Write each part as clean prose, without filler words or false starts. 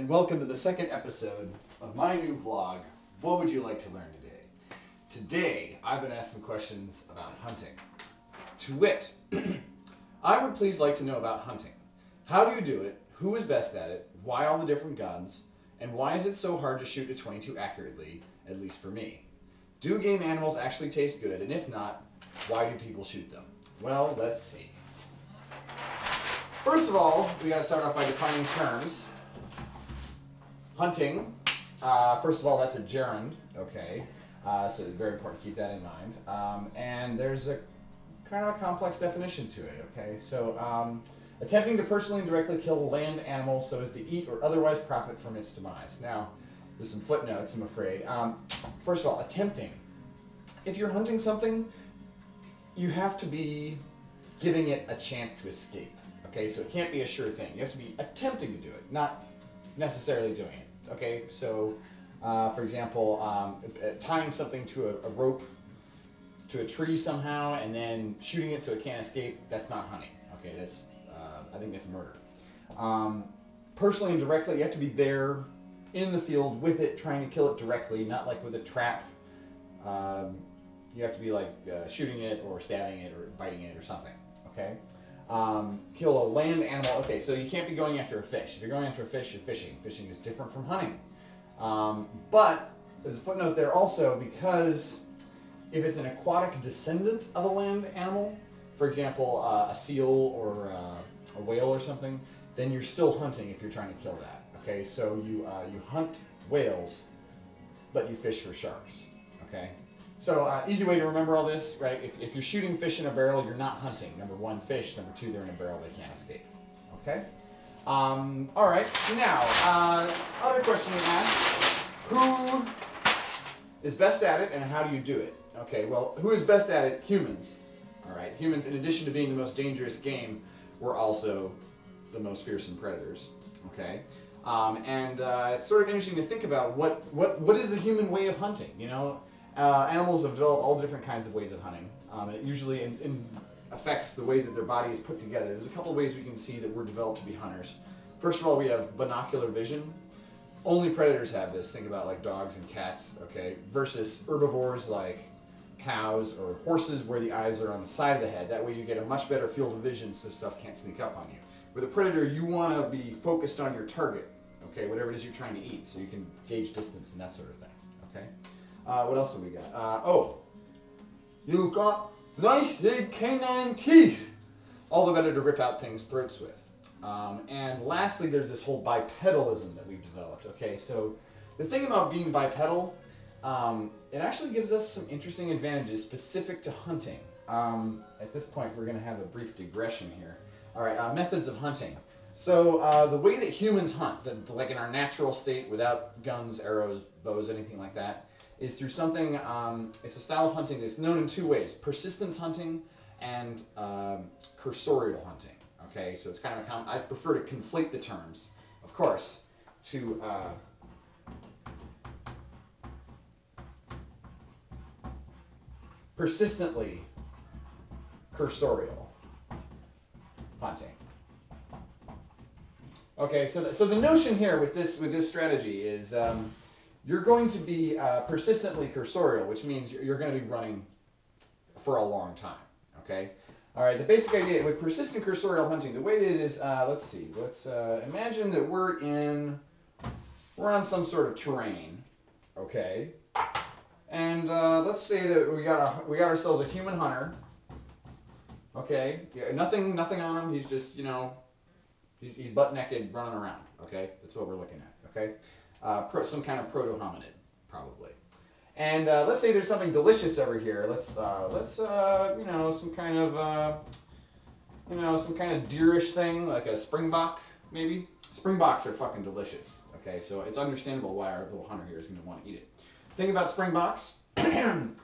and welcome to the second episode of my new vlog, What Would You Like to Learn Today? Today, I've been asked some questions about hunting. To wit, I would please like to know about hunting. How do you do it? Who is best at it? Why all the different guns? And why is it so hard to shoot a .22 accurately, at least for me? Do game animals actually taste good? And if not, why do people shoot them? Well, let's see. First of all, we got to start off by defining terms. Hunting, first of all, that's a gerund, okay? So it's very important to keep that in mind. And there's a kind of a complex definition to it, okay? So attempting to personally and directly kill a land animal so as to eat or otherwise profit from its demise. Now, there's some footnotes, I'm afraid. First of all, attempting. If you're hunting something, you have to be giving it a chance to escape. Okay, so it can't be a sure thing. You have to be attempting to do it, not necessarily doing it. Okay, so for example, tying something to a rope to a tree somehow and then shooting it so it can't escape, that's not hunting. Okay, that's I think that's murder. Personally and directly, you have to be there in the field with it, trying to kill it directly, not like with a trap. You have to be like shooting it or stabbing it or biting it or something. Okay. Kill a land animal. Okay, so you can't be going after a fish. If you're going after a fish, you're fishing. Fishing is different from hunting. But there's a footnote there also, because if it's an aquatic descendant of a land animal, for example, a seal or a whale or something, then you're still hunting if you're trying to kill that. Okay, so you hunt whales, but you fish for sharks. Okay. So easy way to remember all this, right? If you're shooting fish in a barrel, you're not hunting. Number one, fish. Number two, they're in a barrel, they can't escape. Okay? All right. Now, other question you asked, who is best at it and how do you do it? Okay, well, who is best at it? Humans. All right, humans, in addition to being the most dangerous game, we're also the most fearsome predators. Okay? It's sort of interesting to think about what is the human way of hunting, you know? Animals have developed all different kinds of ways of hunting. It usually affects the way that their body is put together. There's a couple of ways we can see that we're developed to be hunters. First of all, we have binocular vision. Only predators have this. Think about like dogs and cats, okay? Versus herbivores like cows or horses where the eyes are on the side of the head. That way you get a much better field of vision so stuff can't sneak up on you. With a predator, you want to be focused on your target, okay? Whatever it is you're trying to eat, so you can gauge distance and that sort of thing, okay? What else have we got? You've got nice big canine teeth. All the better to rip out things' throats with. And lastly, there's this whole bipedalism that we've developed. Okay, so the thing about being bipedal, it actually gives us some interesting advantages specific to hunting. At this point, we're going to have a brief digression here. All right, methods of hunting. So the way that humans hunt, like in our natural state without guns, arrows, bows, anything like that, is through something, it's a style of hunting that's known in two ways: persistence hunting and cursorial hunting. Okay, so it's kind of I prefer to conflate the terms, of course, to persistently cursorial hunting. Okay, so the notion here with this strategy is you're going to be persistently cursorial, which means you're going to be running for a long time, okay? All right, the basic idea with persistent cursorial hunting, the way it is, let's see, let's imagine that we're on some sort of terrain, okay? And let's say that we got ourselves a human hunter, okay? Yeah, nothing on him, he's just, you know, he's butt naked running around, okay? That's what we're looking at, okay? Some kind of proto-hominid, probably. And let's say there's something delicious over here. Let's you know, some kind of deerish thing, like a springbok, maybe. Springboks are fucking delicious. Okay, so it's understandable why our little hunter here is going to want to eat it. Thing about springboks, when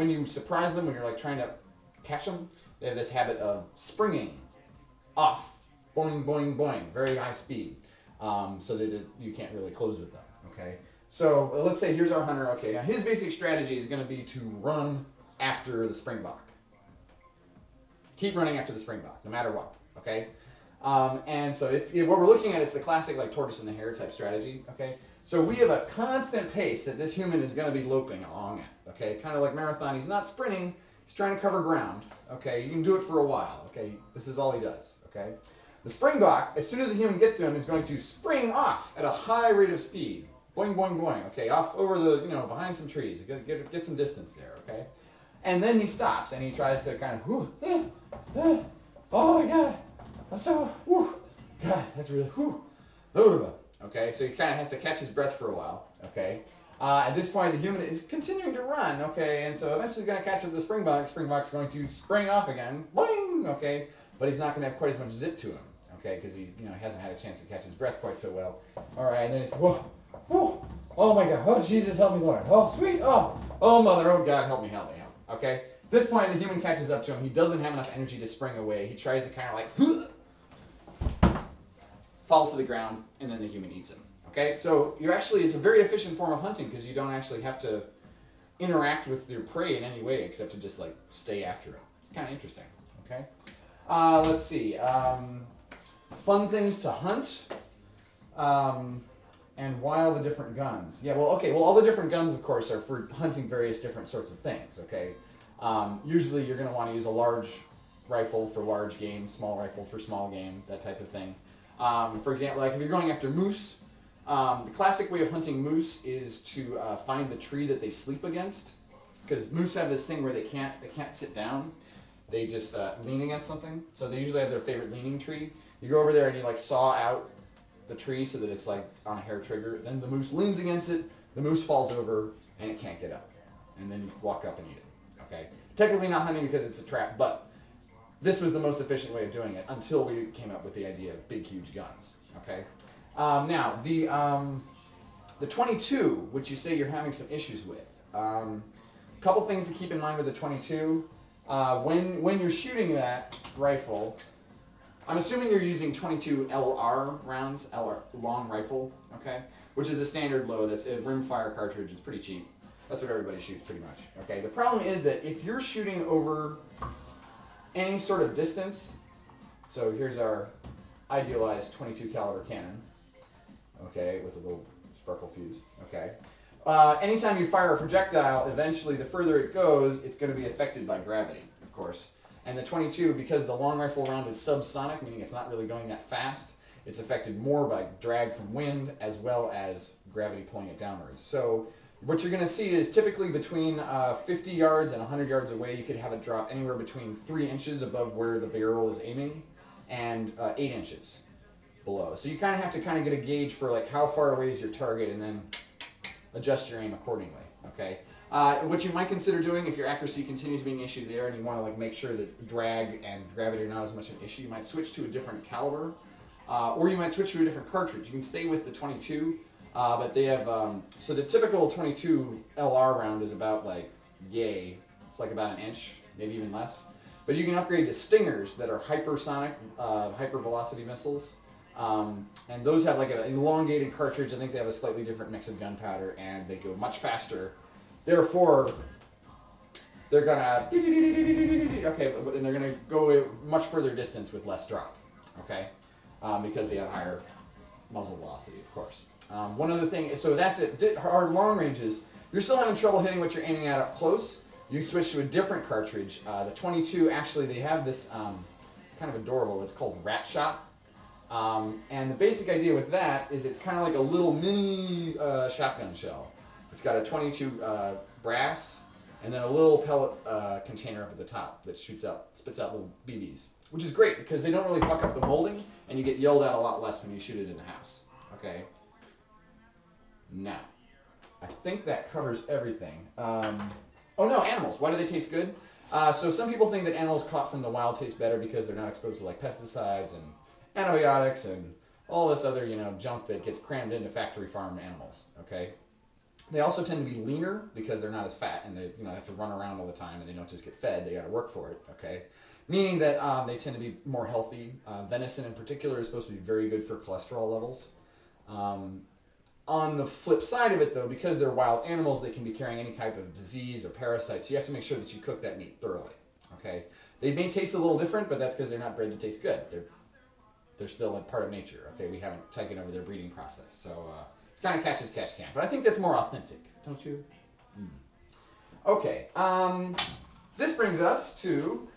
you surprise them, when you're like trying to catch them, they have this habit of springing off, boing, boing, boing, very high speed. So that you can't really close with them, okay? So let's say here's our hunter, okay, now his basic strategy is going to be to run after the springbok. Keep running after the springbok, no matter what, okay? And so what we're looking at is the classic like tortoise and the hare type strategy. Okay, so we have a constant pace that this human is going to be loping along at. Okay, kind of like marathon. He's not sprinting. He's trying to cover ground. Okay, you can do it for a while. Okay, this is all he does. Okay, the springbok, as soon as the human gets to him, is going to spring off at a high rate of speed. Boing, boing, boing. Okay, off over the, behind some trees. Get some distance there. Okay, and then he stops and he tries to kind of, oh my God, I'm so, God, that's really, okay, so he kind of has to catch his breath for a while. Okay. At this point, the human is continuing to run, okay, and so eventually he's going to catch up with the springbok. Springbok's going to spring off again, boing, okay, but he's not going to have quite as much zip to him, okay, because he hasn't had a chance to catch his breath quite so well. All right, and then it's oh my God, oh Jesus, help me, Lord, oh sweet, oh Mother, oh God, help me, okay. At this point, the human catches up to him. He doesn't have enough energy to spring away. He tries to kind of like falls to the ground, and then the human eats him. Okay, so it's a very efficient form of hunting because you don't actually have to interact with your prey in any way except to just like stay after it. It's kind of interesting. Okay, let's see. Fun things to hunt, and why all the different guns? Yeah, well, okay, well, all the different guns, of course, are for hunting various different sorts of things. Okay, usually you're going to want to use a large rifle for large game, small rifle for small game, that type of thing. For example, like if you're going after moose. The classic way of hunting moose is to find the tree that they sleep against, because moose have this thing where they can't sit down, they just lean against something. So they usually have their favorite leaning tree. You go over there and you like saw out the tree so that it's like on a hair trigger. Then the moose leans against it, the moose falls over, and it can't get up. And then you walk up and eat it. Okay, technically not hunting because it's a trap, but this was the most efficient way of doing it until we came up with the idea of big, huge guns. Okay. Now, the 22, which you say you're having some issues with. A couple things to keep in mind with the 22. When you're shooting that rifle, I'm assuming you're using 22 LR rounds, LR, long rifle, okay? Which is a standard load. That's a rimfire cartridge. It's pretty cheap. That's what everybody shoots pretty much, okay? The problem is that if you're shooting over any sort of distance, so here's our idealized 22 caliber cannon. Okay, with a little sparkle fuse. Okay. Anytime you fire a projectile, eventually the further it goes, it's going to be affected by gravity, of course. And the 22, because the long rifle round is subsonic, meaning it's not really going that fast, it's affected more by drag from wind as well as gravity pulling it downwards. So what you're going to see is typically between 50 yards and 100 yards away, you could have it drop anywhere between 3 inches above where the barrel is aiming and 8 inches below. So you kind of have to get a gauge for like how far away is your target and then adjust your aim accordingly. Okay. What you might consider doing if your accuracy continues being an issue there and you want to like make sure that drag and gravity are not as much an issue, you might switch to a different caliber, or you might switch to a different cartridge. You can stay with the 22, but they have so the typical 22 LR round is about like it's like about 1 inch, maybe even less. But you can upgrade to Stingers that are hypersonic, hypervelocity missiles. And those have like an elongated cartridge. I think they have a slightly different mix of gunpowder, and they go much faster. Therefore, they're gonna and they're gonna go a much further distance with less drop. Okay, because they have higher muzzle velocity, of course. One other thing, so that's it. Our long ranges, you're still having trouble hitting what you're aiming at up close. You switch to a different cartridge. The 22, actually, they have this. It's kind of adorable. It's called Rat Shot. And the basic idea with that is it's kind of like a little mini shotgun shell. It's got a 22 brass and then a little pellet container up at the top that spits out little BBs, which is great because they don't really fuck up the molding and you get yelled at a lot less when you shoot it in the house. Okay. Now, I think that covers everything. Oh no, animals. Why do they taste good? So some people think that animals caught from the wild taste better because they're not exposed to like pesticides and antibiotics and all this other, junk that gets crammed into factory farm animals, okay? They also tend to be leaner because they're not as fat and they, have to run around all the time and they don't just get fed, they gotta work for it, okay? Meaning that they tend to be more healthy. Venison in particular is supposed to be very good for cholesterol levels. On the flip side of it though, because they're wild animals, they can be carrying any type of disease or parasites, so you have to make sure that you cook that meat thoroughly, okay? They may taste a little different, but that's because they're not bred to taste good. They're still a part of nature. Okay, we haven't taken over their breeding process. So it's kind of catch as catch can. But I think that's more authentic, don't you? Okay. This brings us to